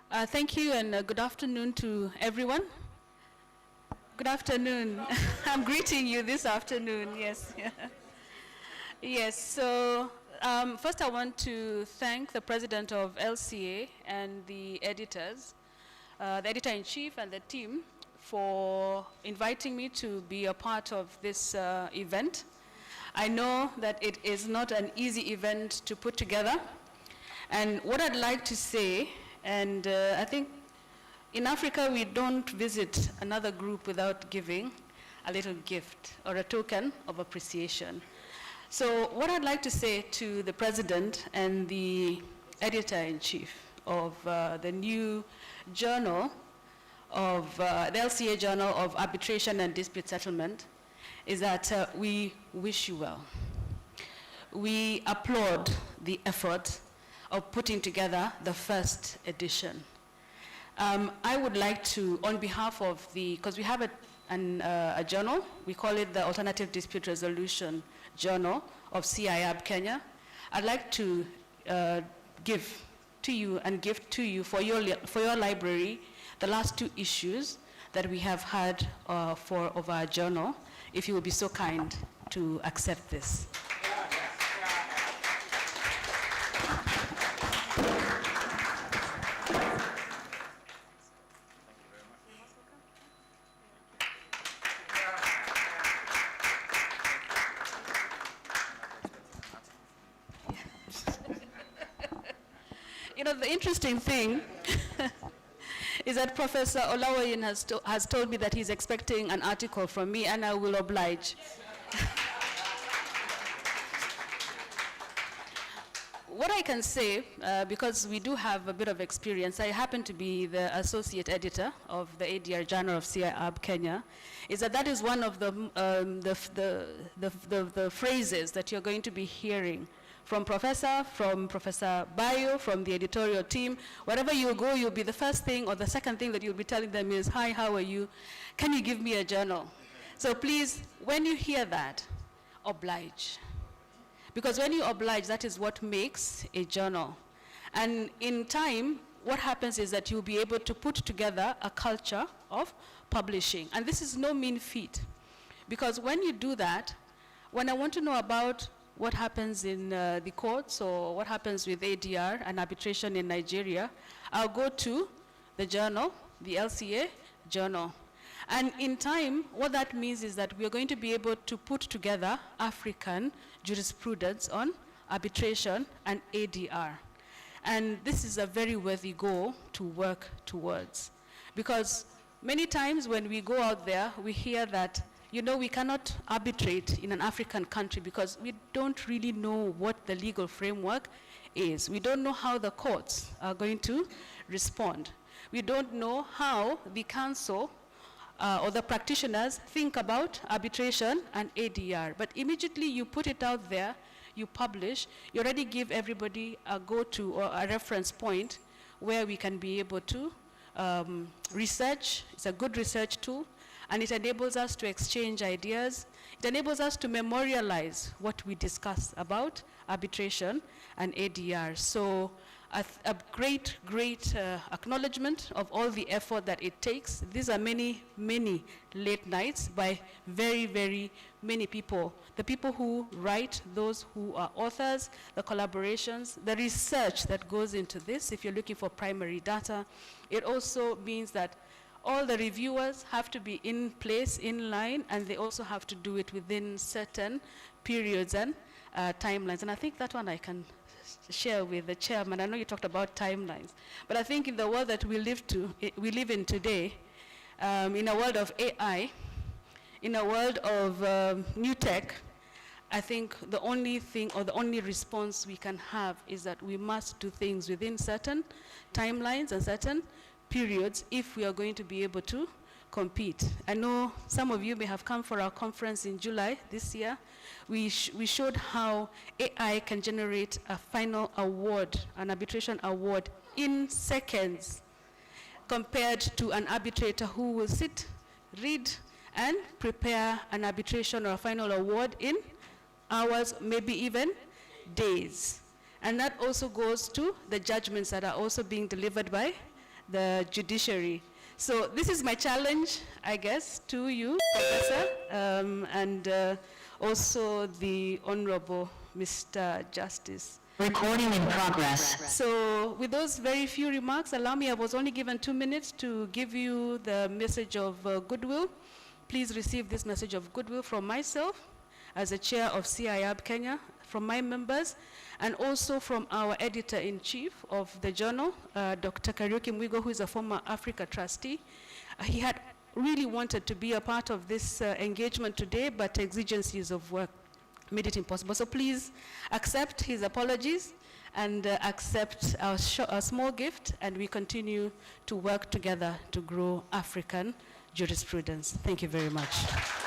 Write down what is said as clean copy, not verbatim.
Thank you, and good afternoon to everyone. Good afternoon. I'm greeting you this afternoon, yes. Yes, so first I want to thank the president of LCA and the editors, the editor-in-chief and the team for inviting me to be a part of this event. I know that it is not an easy event to put together, and what I'd like to say, and I think in Africa we don't visit another group without giving a little gift or a token of appreciation. So what I'd like to say to the president and the editor-in-chief of the new journal of the LCA Journal of Arbitration and Dispute Settlement is that we wish you well. We applaud the effort of putting together the first edition. I would like to, on behalf of because we have a journal, we call it the Alternative Dispute Resolution Journal of CIArb Kenya. I'd like to give to you and gift to you for your library the last 2 issues that we have had of our journal, if you would be so kind to accept this. You know, the interesting thing is that Professor Olawayin has told me that he's expecting an article from me, and I will oblige. What I can say, because we do have a bit of experience, I happen to be the associate editor of the ADR Journal of CIArb Kenya, is that is one of the phrases that you're going to be hearing from Professor Bayo, from the editorial team. Wherever you go, you'll be the first thing or the second thing that you'll be telling them is, hi, how are you? Can you give me a journal? So please, when you hear that, oblige. Because when you oblige, that is what makes a journal. And in time, what happens is that you'll be able to put together a culture of publishing. And this is no mean feat. Because when you do that, when I want to know about what happens in the courts or what happens with ADR and arbitration in Nigeria, I'll go to the journal, the LCA Journal. And in time, what that means is that we're going to be able to put together African jurisprudence on arbitration and ADR. And this is a very worthy goal to work towards. Because many times when we go out there, we hear that, you know, we cannot arbitrate in an African country because we don't really know what the legal framework is. We don't know how the courts are going to respond. We don't know how the council or the practitioners think about arbitration and ADR. But immediately you put it out there, you publish, you already give everybody a go-to or a reference point where we can be able to research. It's a good research tool. And it enables us to exchange ideas. It enables us to memorialize what we discuss about arbitration and ADR. So a great, great acknowledgement of all the effort that it takes. These are many, many late nights by very, very many people. The people who write, those who are authors, the collaborations, the research that goes into this. If you're looking for primary data, it also means that all the reviewers have to be in place, in line, and they also have to do it within certain periods and timelines. And I think that one I can share with the chairman. I know you talked about timelines, but I think in the world that we live in today, in a world of AI, in a world of new tech, I think the only thing or the only response we can have is that we must do things within certain timelines and certain periods if we are going to be able to compete. I know some of you may have come for our conference in July this year. We showed how AI can generate a final award, an arbitration award, in seconds, compared to an arbitrator who will sit, read, and prepare an arbitration or a final award in hours, maybe even days. And that also goes to the judgments that are also being delivered by the judiciary. So this is my challenge, I guess, to you, Professor, and also the Honorable Mr. Justice. Recording in progress. So with those very few remarks, allow me, I was only given 2 minutes to give you the message of goodwill. Please receive this message of goodwill from myself as the chair of CIArb Kenya, from my members, and also from our editor-in-chief of the journal, Dr. Kariuki Mwigo, who is a former Africa trustee. He had really wanted to be a part of this engagement today, but exigencies of work made it impossible. So please accept his apologies and accept our small gift, and we continue to work together to grow African jurisprudence. Thank you very much.